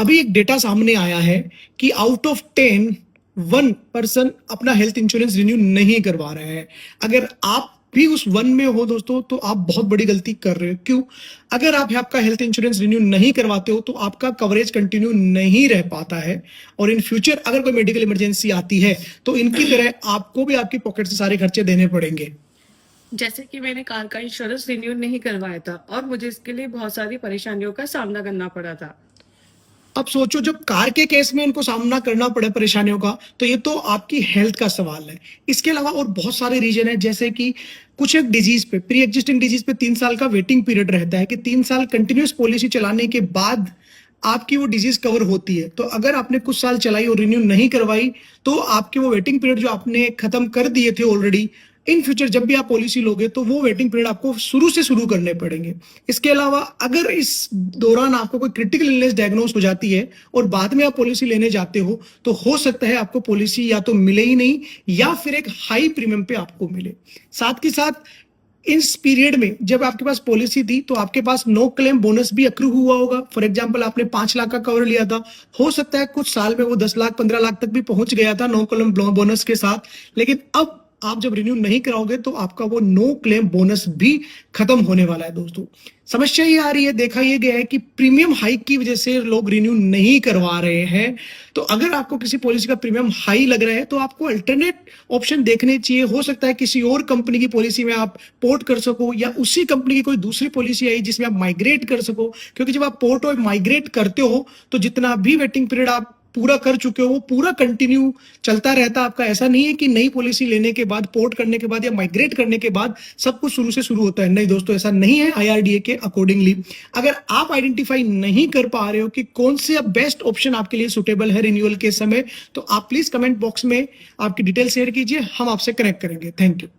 अभी एक डेटा सामने आया है कि आउट ऑफ 10 1% अपना हेल्थ इंश्योरेंस रिन्यू नहीं करवा रहे हैं। अगर आप भी उस वन में हो दोस्तों, तो आप बहुत बड़ी गलती कर रहे हो। क्यों? अगर आप आपका हेल्थ इंश्योरेंस रिन्यू नहीं करवाते हो तो आपका कवरेज कंटिन्यू नहीं रह पाता है, और इन फ्यूचर अगर कोई मेडिकल इमरजेंसी आती है तो इनकी तरह आपको भी आपकी पॉकेट से सारे खर्चे देने पड़ेंगे। जैसे कि मैंने कार का इंश्योरेंस रिन्यू नहीं करवाया था और मुझे इसके लिए बहुत सारी परेशानियों का सामना करना पड़ा था। अब सोचो, जब कार के केस में इनको सामना करना पड़े परेशानियों का, तो ये तो आपकी हेल्थ का सवाल है। इसके अलावा और बहुत सारे रीजन है, जैसे कि कुछ एक डिजीज पे, प्री एग्जिस्टिंग डिजीज पे 3 साल का वेटिंग पीरियड रहता है कि 3 साल कंटिन्यूस पॉलिसी चलाने के बाद आपकी वो डिजीज कवर होती है। तो अगर आपने कुछ साल चलाई और रिन्यू नहीं करवाई, तो आपके वो वेटिंग पीरियड जो आपने खत्म कर दिए थे ऑलरेडी, इन फ्यूचर जब भी आप पॉलिसी लोगे तो वो वेटिंग पीरियड आपको शुरू से शुरू करने पड़ेंगे। इसके अलावा अगर इस दौरान आपको कोई क्रिटिकल इलनेस डायग्नोस हो जाती है और बाद में आप पॉलिसी लेने जाते हो, तो हो सकता है आपको पॉलिसी या तो मिले ही नहीं, या फिर एक हाई प्रीमियम पे आपको मिले। साथ ही साथ इस पीरियड में जब आपके पास पॉलिसी थी तो आपके पास नो क्लेम बोनस भी अक्रू हुआ होगा। फॉर एग्जांपल, आपने 5 लाख का कवर लिया था, हो सकता है कुछ साल में वो 10 लाख 15 लाख तक भी पहुंच गया था नो क्लेम बोनस के साथ। लेकिन अब आप जब रिन्यू नहीं कराओगे तो आपका वो नो क्लेम बोनस भी खत्म होने वाला है दोस्तों। समस्या ये आ रही है, देखा ये गया है कि प्रीमियम हाइक की वजह से लोग रिन्यू नहीं करवा रहे हैं। तो अगर आपको किसी पॉलिसी का प्रीमियम हाई लग रहा है तो आपको अल्टरनेट ऑप्शन देखने चाहिए। हो सकता है किसी और कंपनी की पॉलिसी में आप पोर्ट कर सको, या उसी कंपनी की कोई दूसरी पॉलिसी आई जिसमें आप माइग्रेट कर सको। क्योंकि जब आप पोर्ट और माइग्रेट करते हो तो जितना भी वेटिंग पीरियड आप पूरा कर चुके हो वो पूरा कंटिन्यू चलता रहता है आपका। ऐसा नहीं है कि नई पॉलिसी लेने के बाद, पोर्ट करने के बाद या माइग्रेट करने के बाद सब कुछ शुरू से शुरू होता है। नहीं दोस्तों, ऐसा नहीं है आईआरडीए के अकॉर्डिंगली। अगर आप आइडेंटिफाई नहीं कर पा रहे हो कि कौन से बेस्ट ऑप्शन आपके लिए सुटेबल है रिन्यूअल के समय, तो आप प्लीज कमेंट बॉक्स में आपकी डिटेल शेयर कीजिए, हम आपसे कनेक्ट करेंगे। Thank you.